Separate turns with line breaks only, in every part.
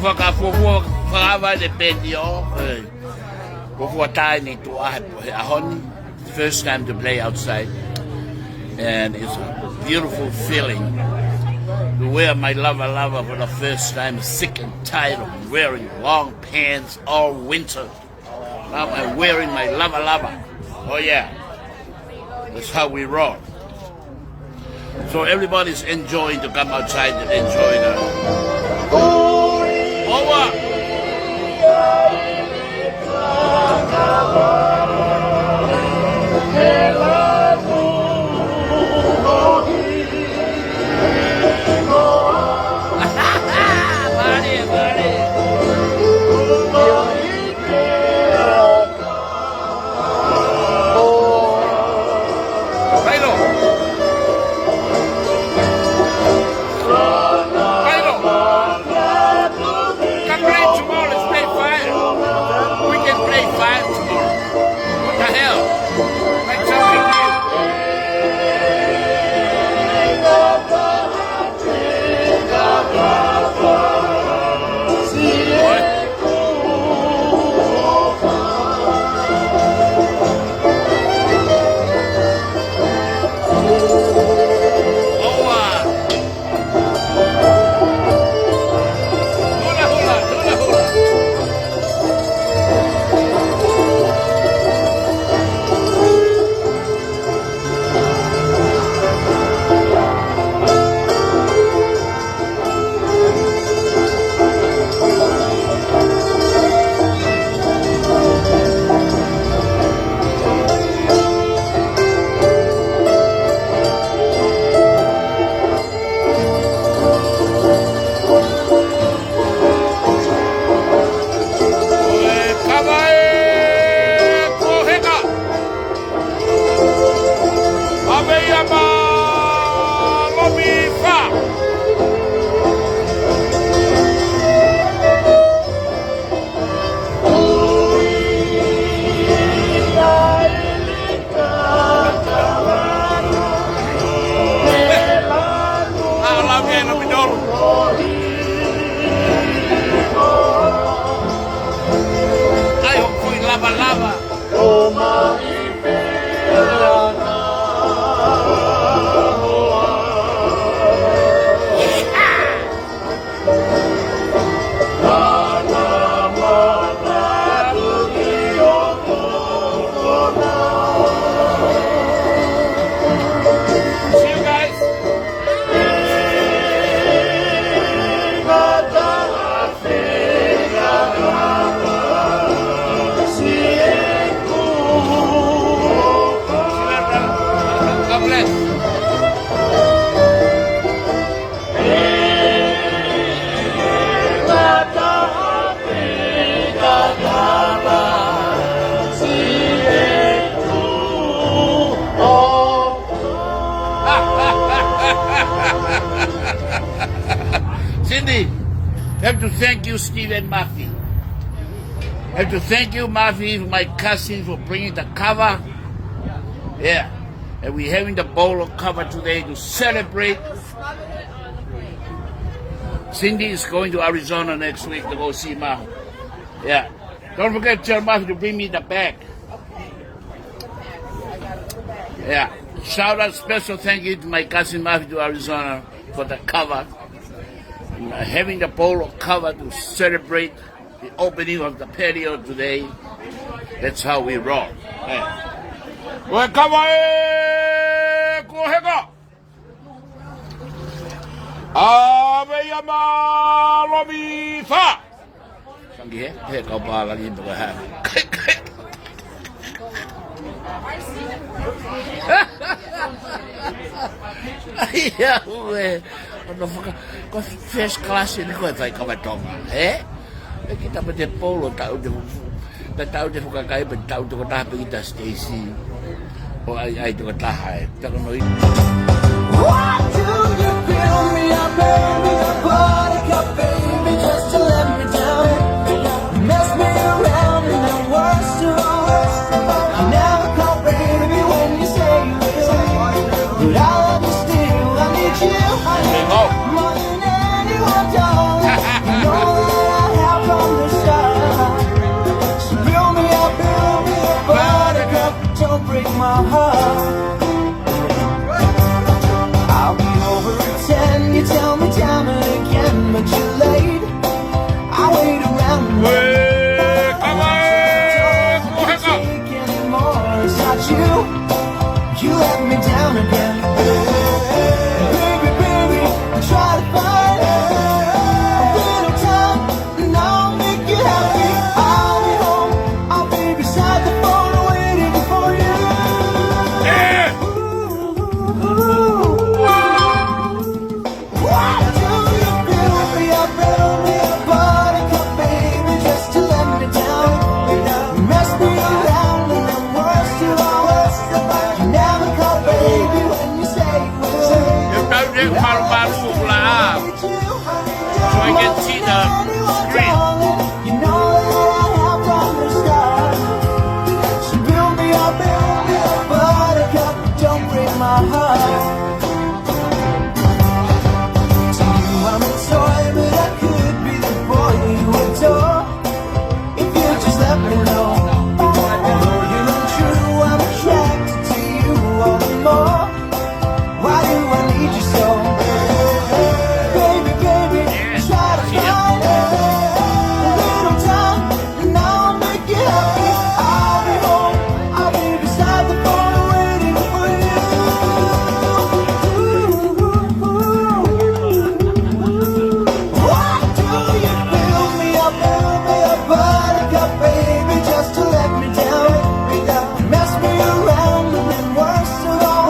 fakavaha le pehe o. First time to play outside, and it's a beautiful feeling to wear my lava for the first time. Sick and tired of wearing long pants all winter. Now I'm wearing my lava. Oh yeah, that's how we roll. So everybody's enjoying to come outside and enjoy the Ouaaaa. Cindy, I have to thank you, Steve and Murphy. I have to thank you, Murphy, my cousin, for bringing the cover. Yeah, and we're having the bowl of cover today to celebrate. Cindy is going to Arizona next week to go see Ma. Yeah, don't forget to tell Murphy to bring me the bag. Yeah, shout out, special thank you to my cousin Murphy to Arizona for the cover. Having the bowl of cover to celebrate the opening of the patio today. That's how we roll. Well, come on, go ahead, go. Meia lomi fa. Sangi he kau pa lagi tu ha. Iya, ano ko first class ini ko vai ka batonga, kita pede polo tau de fuka kai ben tau de kota kita Stacy. O ai de taha, ta no. What do you feel me up, baby? The body cup, baby, just to let me down. Mess me around and then worse to worse. I never call baby when you say you will. But I love you still, I need you. I need you more than anyone, darling. You know that
my heart. I'll be over at 10, you tell me time and again, but you're late. I wait around and can't take anymore. It's not you, you let me down again. Baby, baby, I try to find a little time, and I'll make you happy. I'll be home, I'll be beside the phone waiting for you. Why do you fill me up, buttercup, baby, just to let me down? Mess me around and then worst of all, you never call baby when you say you will.
So I can see the screen.
You know that I have from the start. So build me up, buttercup, don't break my heart. To you I'm a toy, but I could be the boy you adore if you just let me know. Although you're untrue, I'm attracted to you all the more. Why do I need you so? Baby, baby, try to find a little time, and I'll make you happy. I'll be home, I'll be beside the phone waiting for you. Why do you fill me up, buttercup, baby, just to let me down? Mess me around and then worst of all,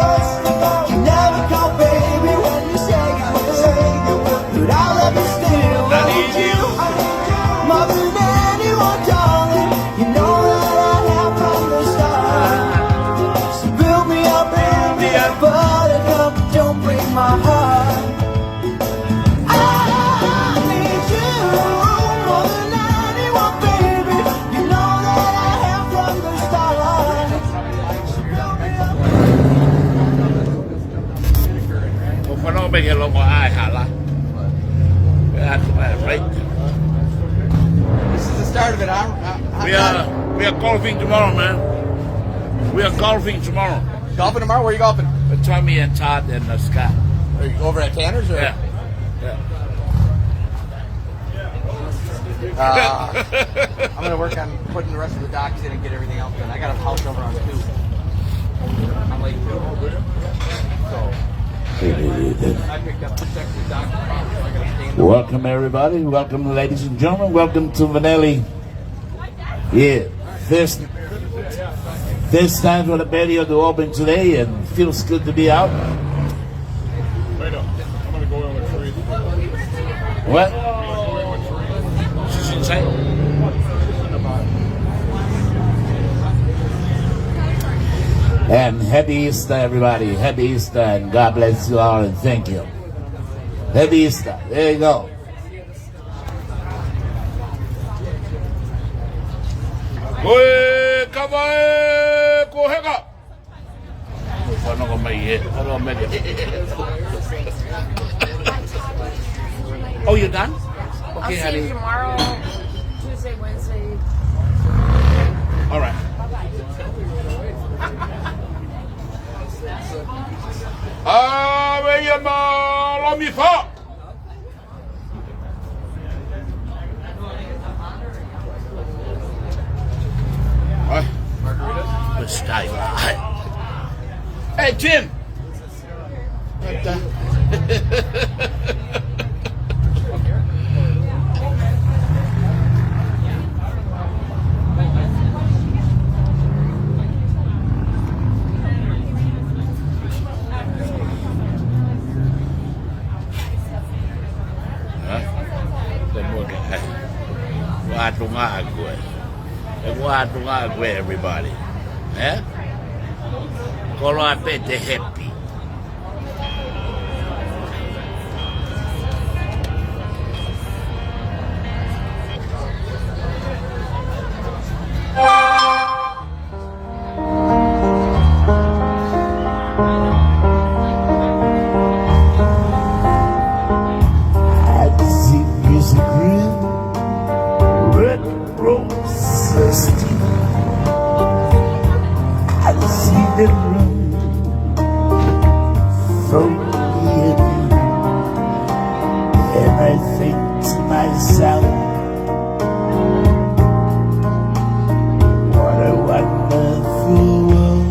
you never call baby when you say you will. But I'll love you still, I need you more than anyone, darling. You know that I have from the start. So build me up, buttercup, don't break my heart. I need you more than anyone, baby. You know that I have from the start. So build me up.
ผมก็ต้องไปเห็นลงกับอ้ายหาละright
This is the start of it.
we are golfing tomorrow, man. We are golfing tomorrow.
Golfing tomorrow? Where are you golfing?
With Tommy and Todd and Scott.
Are you over at Tanner's? Or?
Yeah.
I'm going to work on putting the rest of the docks in and get everything else done. I got a house over on 2. I'm like 2. So I picked up the second dock, so I got to stay in the
Welcome, everybody. Welcome, ladies and gentlemen. Welcome to Vanelli. Yeah, first time for the video to open today, and feels good to be out.
Wait up. I'm gonna go in with trees.
What?
I'm gonna go in with trees.
She's inside. And happy Easter, everybody. Happy Easter, and God bless you all, and thank you. Happy Easter. There you go. Oh, you're done?
I'll
Okay,
see
honey.
you tomorrow, Tuesday, Wednesday.
All right. Hey, Tim. What the? Everybody. Eh? Kotoa pehe happy.
I think to myself, what a wonderful world.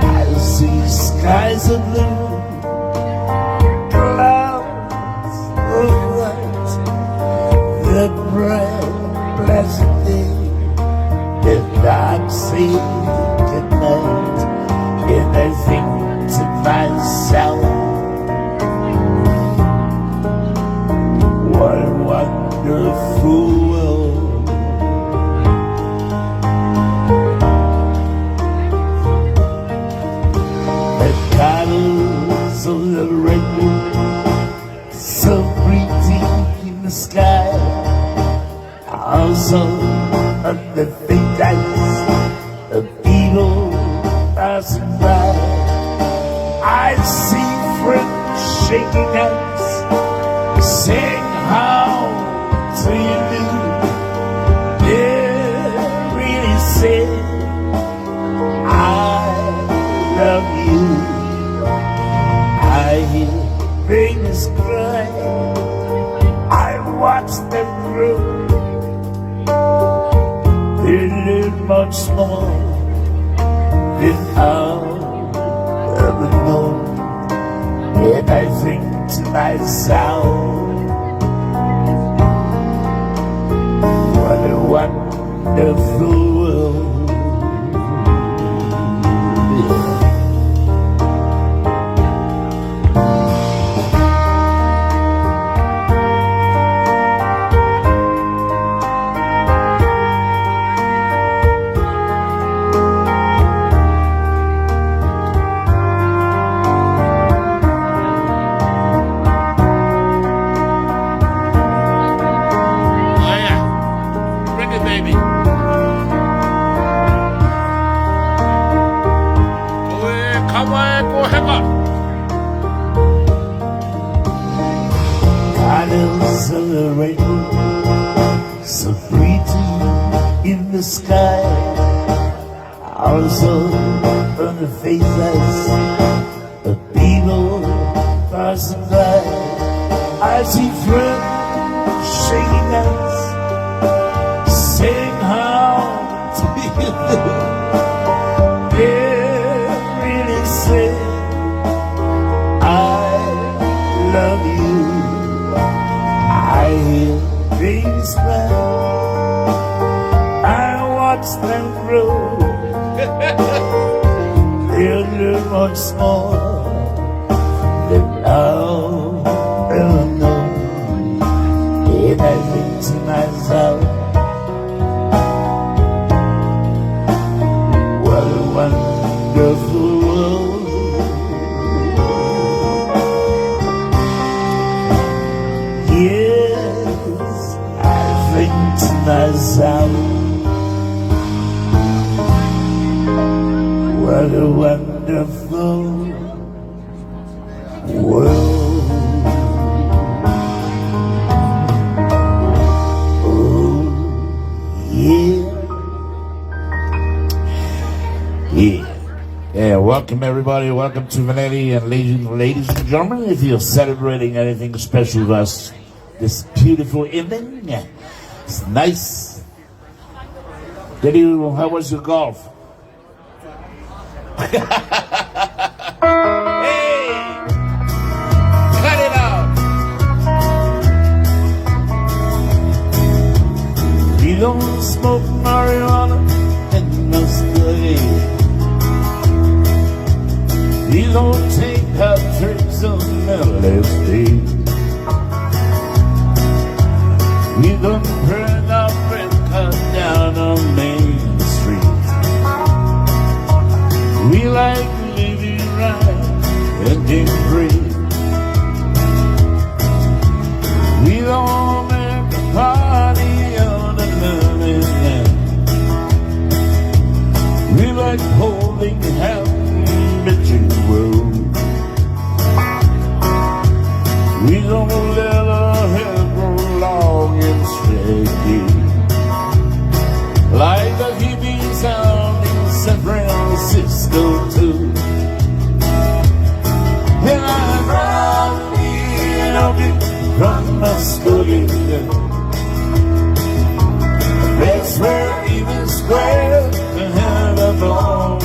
I see skies of blue, clouds of white, the bright blessed day, the dark sea at night, and I think to myself, what a wonderful world. The colors of the rainbow, so pretty in the sky, also on the big ice, the people passing by. I see friends shaking hands, saying how do you do? Yeah, really say I love you. I hear babies cry, I watch them grow. They learn much more than I'll ever know. And I think to myself, what a wonderful world.
Oh yeah, bring it, baby. Come on, go ahead, man.
Colors of the rainbow, so pretty in the sky, also on the faces of people passing by. I see friends shaking hands, saying how do you do? Yeah, really say I love you. I hear babies cry, I watch them grow. They'll learn much more than I'll ever know. And I think to myself, what a wonderful world. Yes, I think to myself, what a wonderful world. Oh, yeah. Yeah. Yeah, welcome everybody. Welcome to Lelei, and ladies and gentlemen, if you're celebrating anything special with us this beautiful evening, it's nice. How was your golf?
Hey, cut it out.
We don't smoke marijuana and masquerade. We don't take our trips on LSD. We don't burn our breath cut down on Main Street. We like living right and being free. We don't make a party on the learning end. We like holding hands between the world. We don't let our hair grow long and shaggy, like the hippie sound in San Francisco. go too. And I'm running on it from my story. A place where even square can have a ball.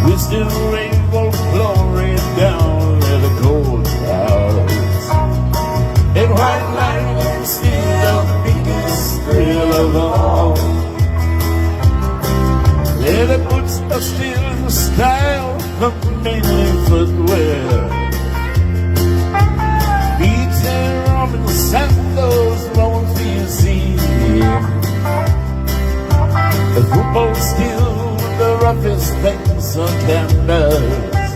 We still rainbow glory down at the courthouse. And white lightning is still the biggest thrill of all. Leather boots are still the style of mainly footwear. Beats and Robin sandals won't be seen. The football's still the roughest things on canvas.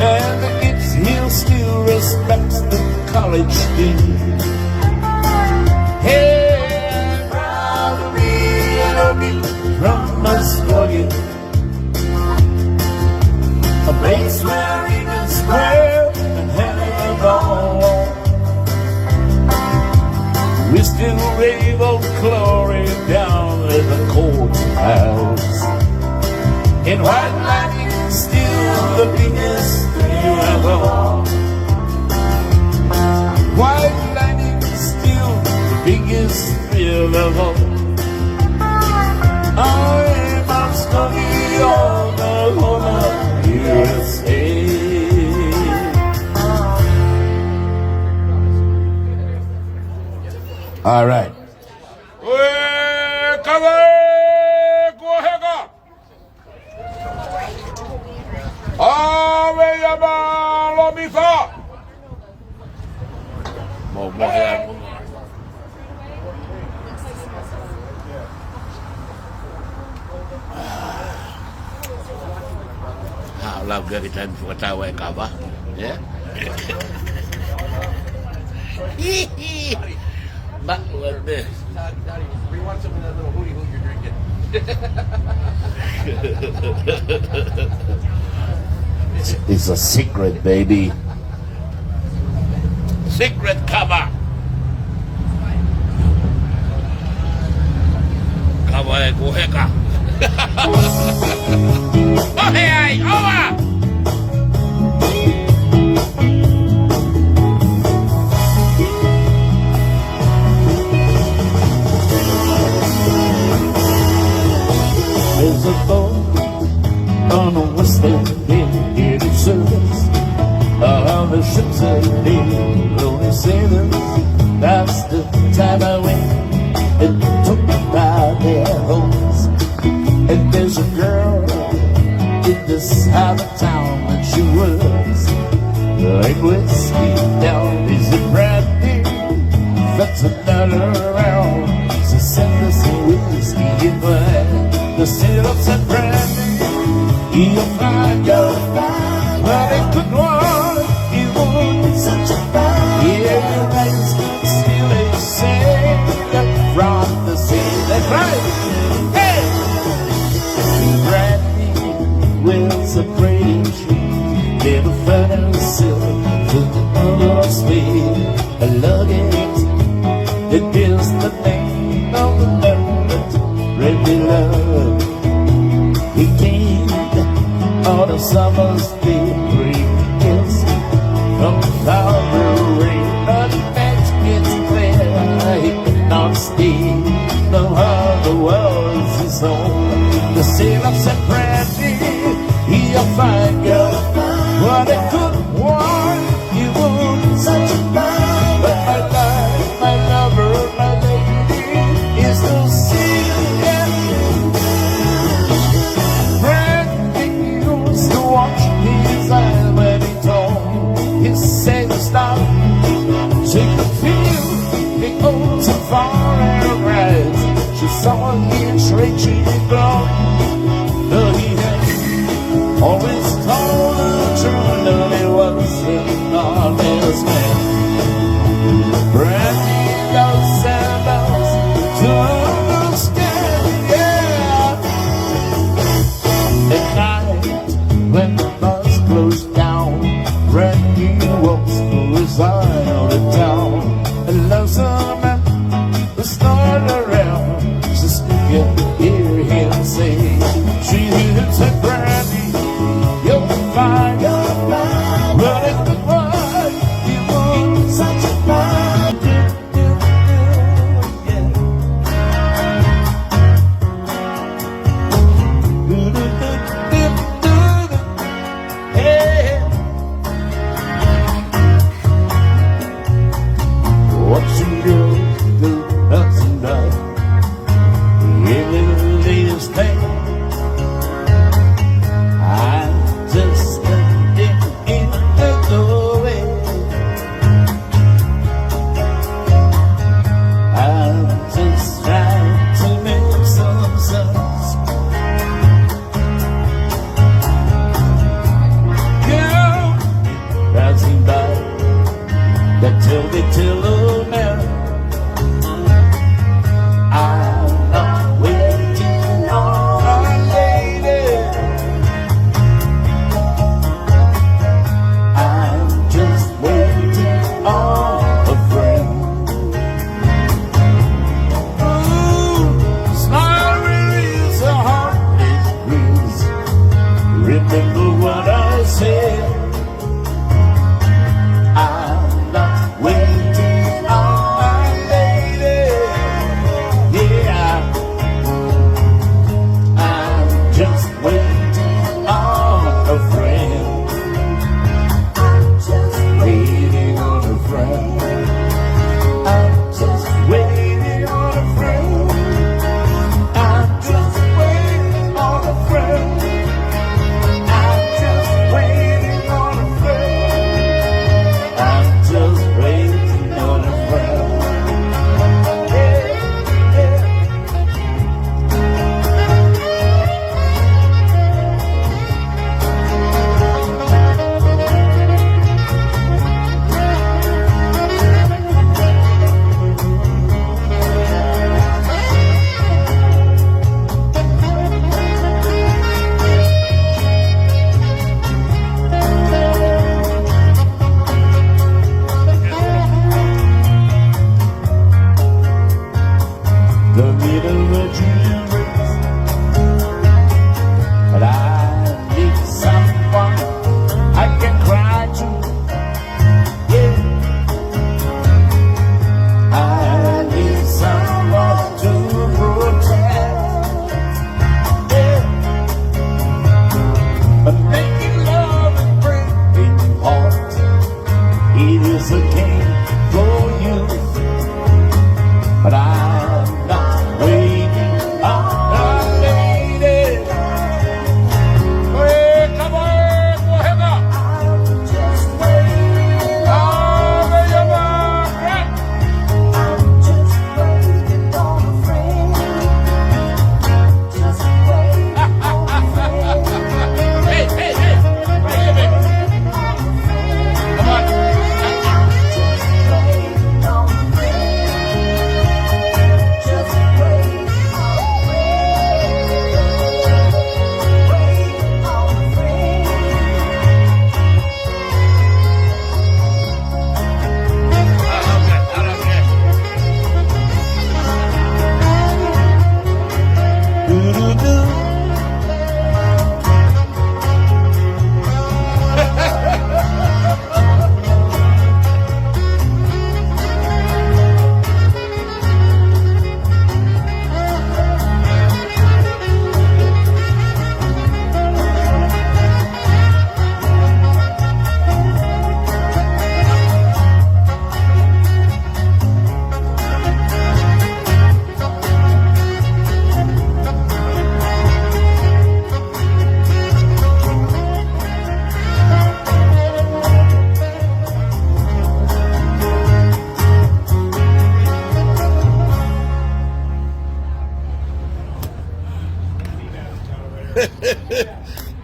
And the kids here still respects the college dean. Hey, I'm proud to be an Ogie from Muscogee, a place where even square and have a ball. We still rave old glory down at the courthouse. And white lightning is still the biggest thrill of all. White lightning is still the biggest thrill of all. I'm Muscogee, Oklahoma, USA. All right.
Love very time for tawa kava. Yeah. But what this?
Tati, we want some of that little hootie hoo you're drinking.
It's a secret, baby.
Secret cover. Kava kuheka. Oh hey, Ouaaaa.
There's a boat on a western headed service. All the ships are dead, only sailors. That's the time I went and took me by their homes. And there's a girl in this side of town, and she was like whiskey down. Is it brandy? That's another round. So send us some whiskey in my hand. The syrups and brandy, you'll find your fine. But it could want, it won't such a fine. Yeah, your legs could still a sail from the sea. That's right. Hey! Brandy with a pretty tree, little fun and silver, to the other speed. I love it. It is the name of the moment. Ready love. He came on a summer's day, breeze from the flower rain. But the match gets clear, he could not stay. No other was his own. The sailors and brandy, he'll find you. What a good one, you won't such a man. But my life, my lover, my lady, is to see you. Brandy used to watch his eyes when he told his sailor stop. Take the field, the old safari rides. She saw him reaching the ground. Though he had always told the truth, that he wasn't an honest man. Brandy loves sandals to understand, yeah. At night, when the bus closed down, Brandy walks through his eye on the town. And loves a man who snort around. Just you hear him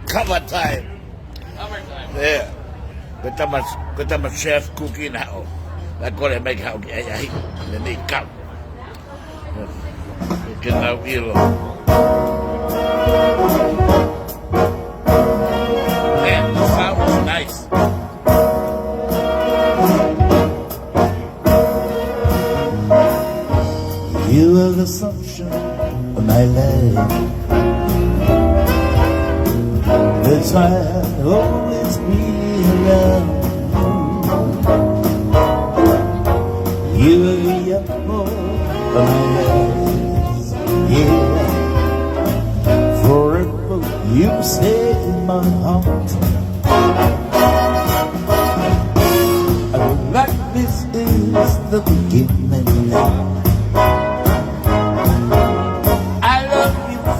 Cover time. Yeah. Kita mas chef cooking now. I call it make how I then they come. Get out here. Man, the sound was nice.
You are the sunshine of my life. That's why I'll always be around. You are the apple of my eyes. Yeah, forever you stay in my heart. I look like this is the beginning now.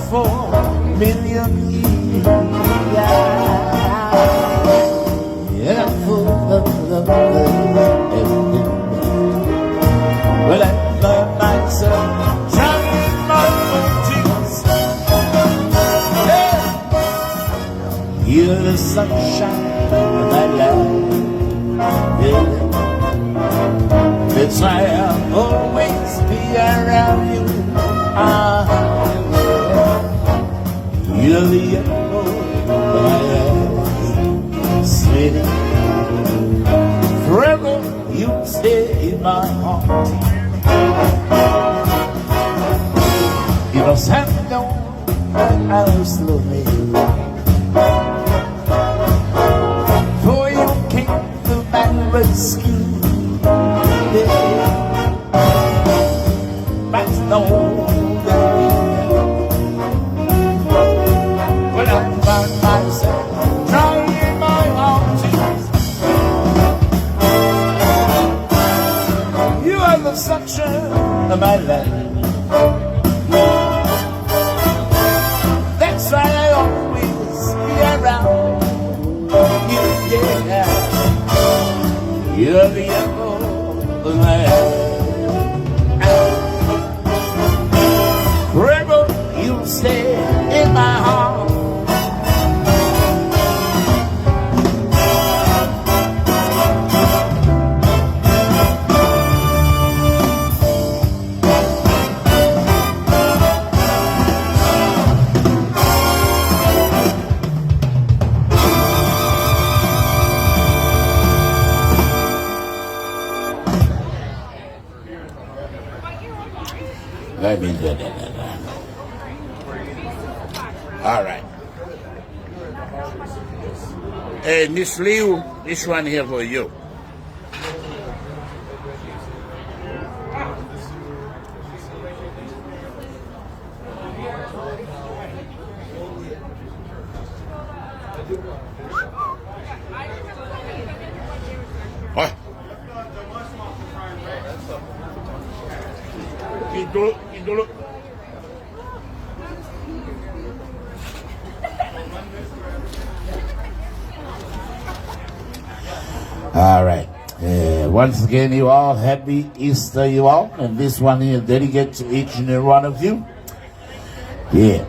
For a million years, yeah, I'm full of love. Well, I find myself drowning my own tears. Yeah. You're the sunshine of my life. Yeah. That's why I'll always be around you. You're the apple of my eyes, sweetie. Forever you stay in my heart. You must have known that I was lonely, for you came to my rescue. Yeah. But no. The sunshine of my life. That's why I always be around you. Yeah, you're the apple of my eye. Forever you'll stay in my heart.
Let me do that. All right. Hey, Miss Liu, this one here for you. What? All right. Once again, you all, happy Easter, you all. And this one here dedicated to each and every one of you. Yeah.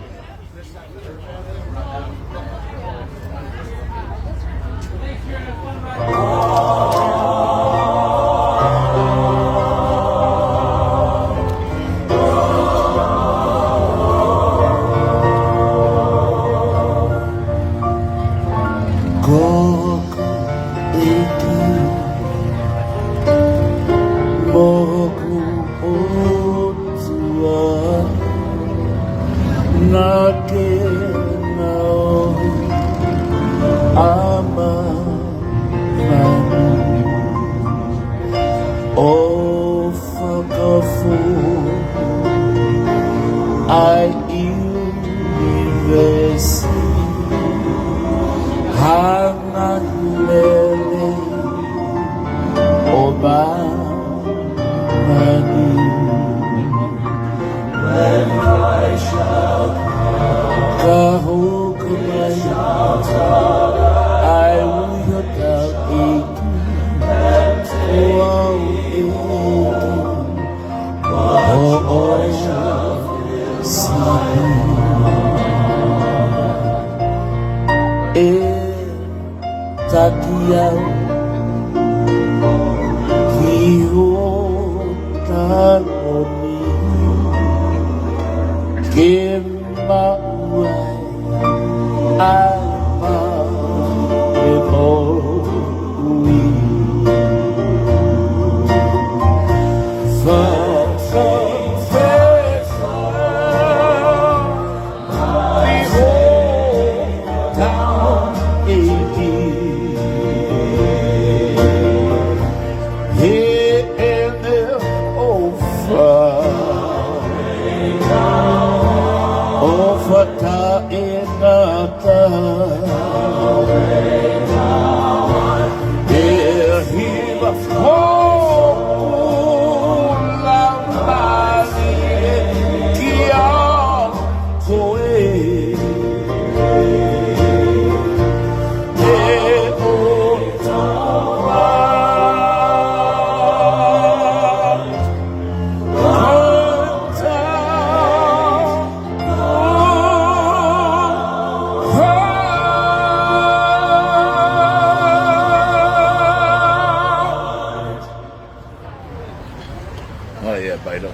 Oh yeah, Bido.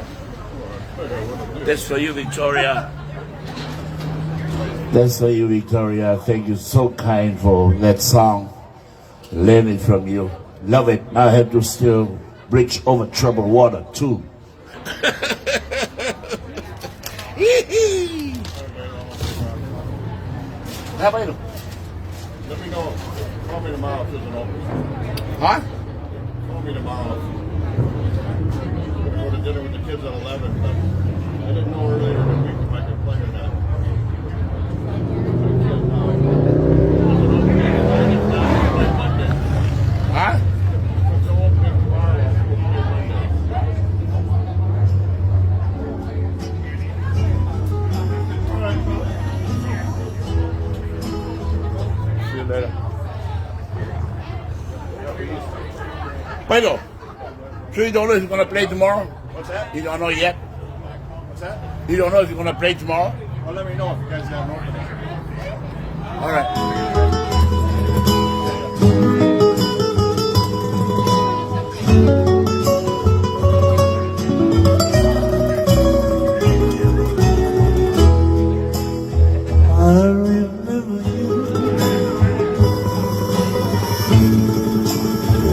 That's for you, Victoria. That's for you, Victoria. Thank you so kind for that song. Learn it from you. Love it. Now I have to still bridge over troubled water too. How about you?
Let me know. Call me tomorrow if there's an opening.
Huh?
Call me tomorrow. I'm going to go to dinner with the kids at 11, but I didn't know earlier in the week if I could play or not.
Huh?
There's no opening tomorrow. It's supposed to be Monday. All right.
See you later. Bido. So you don't know if you're gonna play tomorrow?
What's that?
You don't know yet?
What's that?
You don't know if you're gonna play tomorrow?
Well, let me know if you guys have an opening.
All right.
I remember you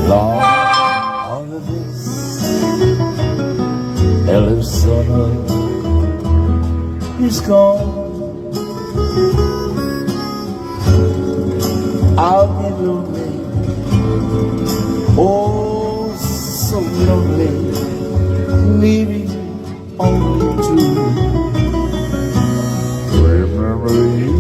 long holidays, Arizona is gone. I'll be lonely, oh so lonely, leaving only to remember you.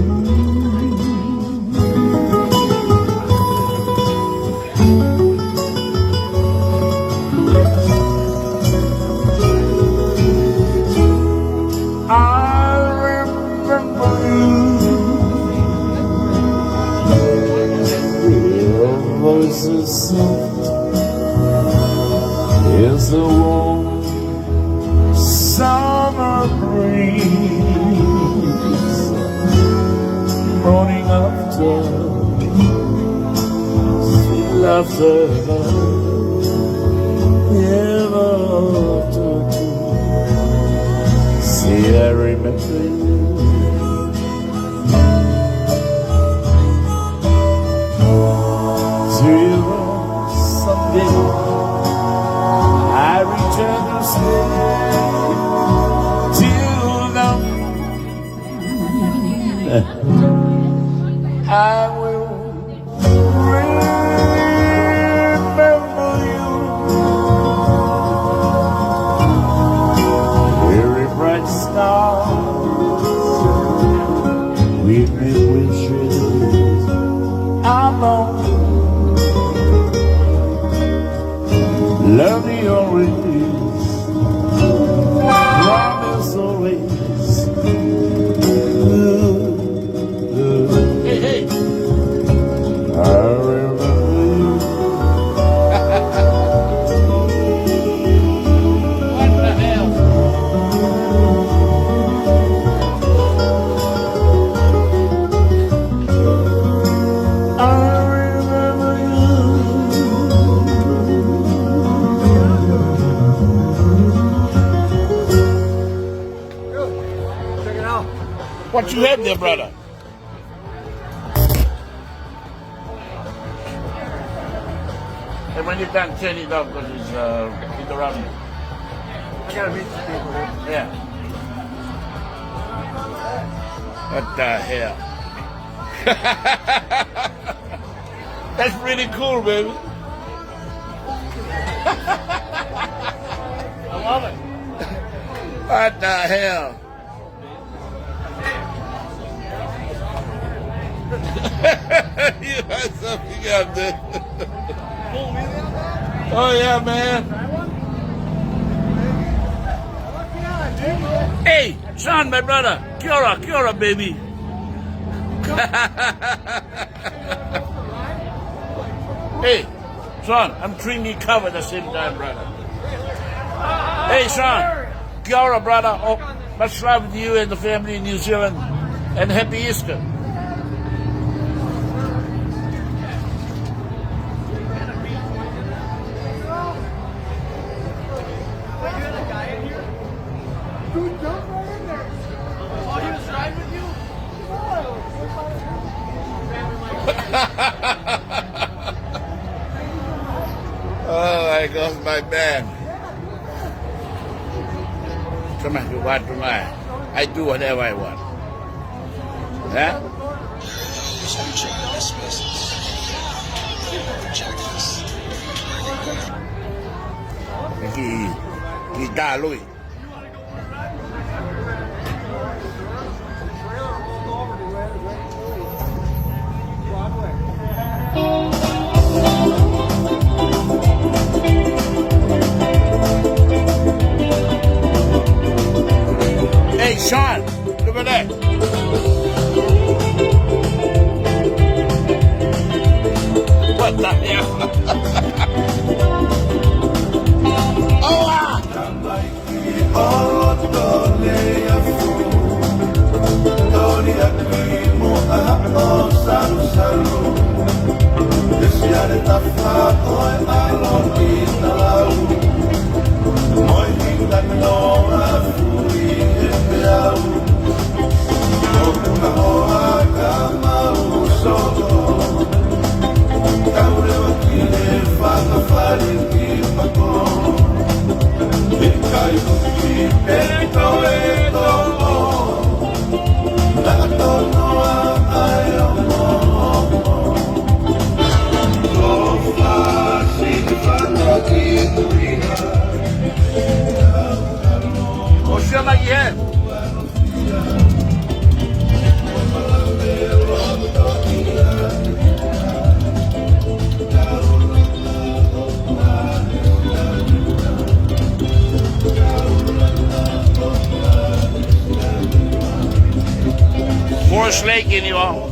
I remember you. Your voice is soft as the warm summer breeze, morning after sweet laughter, ever after two. See, I remember you. Till someday I return to stay. Till now I will remember you. Very bright stars, we make wishes. I'm on love me always, promise always. Hey, hey.
What you had there, brother? And when you're done, turn it off because it's around you.
I gotta meet some people here.
Yeah. What the hell? That's really cool, baby.
I love it.
What the hell? You had something up there. Oh yeah, man. Hey, Sean, my brother. Kia ora, baby. Hey, Sean, I'm treating you covered at the same time, brother. Hey, Sean. Kia ora, brother. Oh, much love to you and the family in New Zealand. And happy Easter. Oh my God, my man. Come on, you want to lie. I do whatever I want. Huh? Louis. Hey, Sean, look at that. What the hell? Ouaaaa! Forest Lake in you all.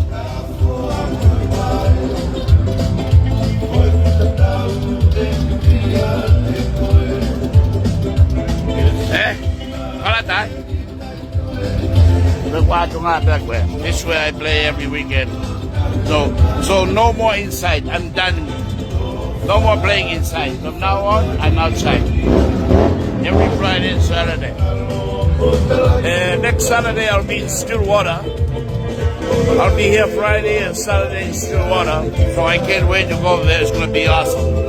Fakalata. This way I play every weekend. So no more inside. I'm done. No more playing inside. From now on, I'm outside. Every Friday and Saturday. Next Saturday I'll be in Stillwater. I'll be here Friday and Saturday in Stillwater. So I can't wait to go over there. It's going to be awesome.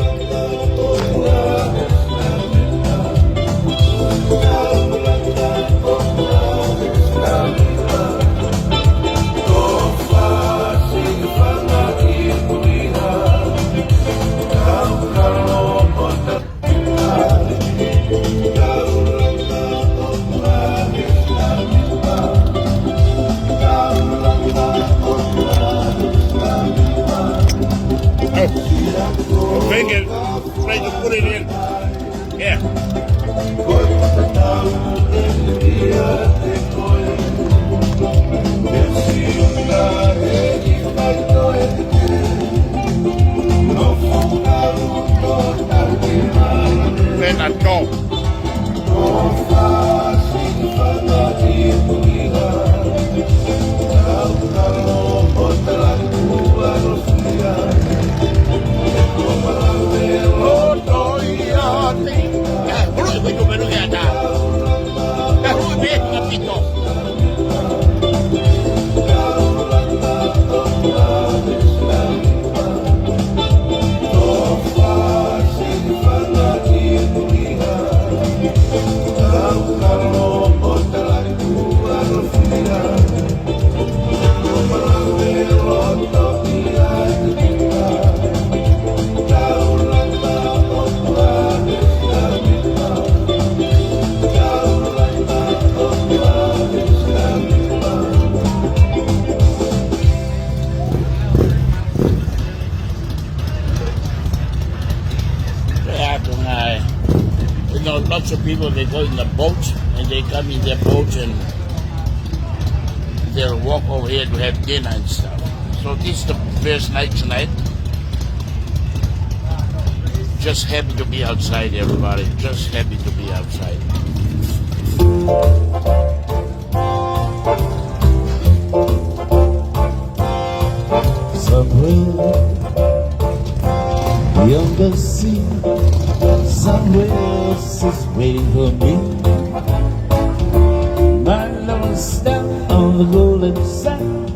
Finger, try to put it in. Yeah. Menako. bunch of people, they go in the boat and they come in their boat and they'll walk over here to have dinner and stuff. So this is the first night tonight. Just happy to be outside, everybody. Just happy to be outside.
Somewhere beyond the sea, somewhere else is waiting for me. My love is down on the golden sand,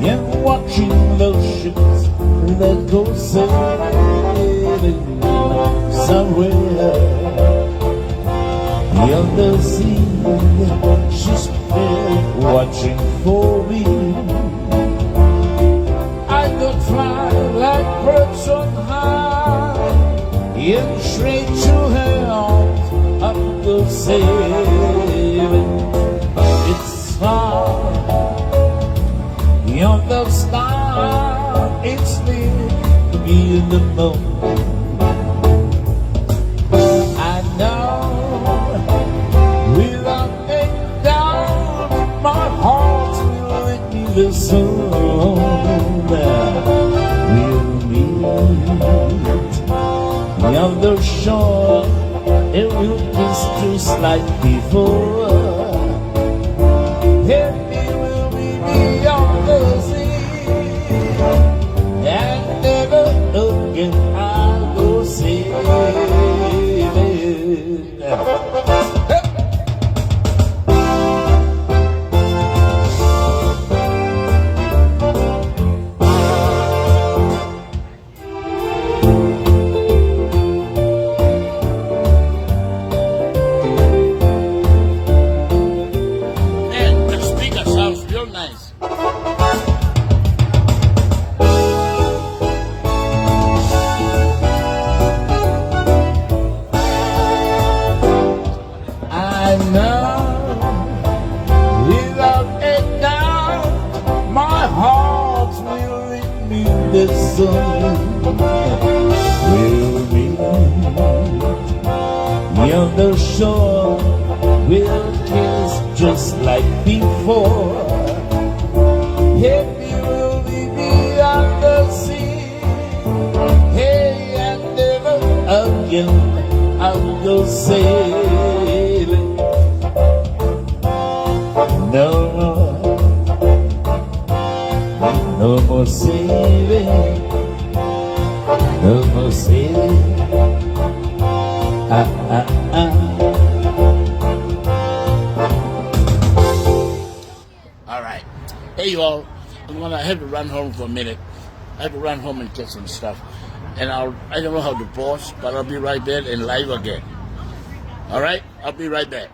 and watching those ships that go sailing. Somewhere beyond the sea, she's there watching for me. I could fly like birds on high, and straight to her arms I go sailing. It's far beyond the star, it's near to be in the moon. I know without a doubt my heart will lead me the soul. We'll meet beyond the shore, and we'll kiss just like before. Happy will be beyond the sea, and never again I'll go sailing. We'll meet near the shore, we'll kiss just like before. Happy will be beyond the sea, hey, and never again I'll go sailing. No more sailing. No more sailing.
All right. Hey, you all. I have to run home for a minute. I have to run home and get some stuff. And I don't know how to pause, but I'll be right there and live again. All right? I'll be right back.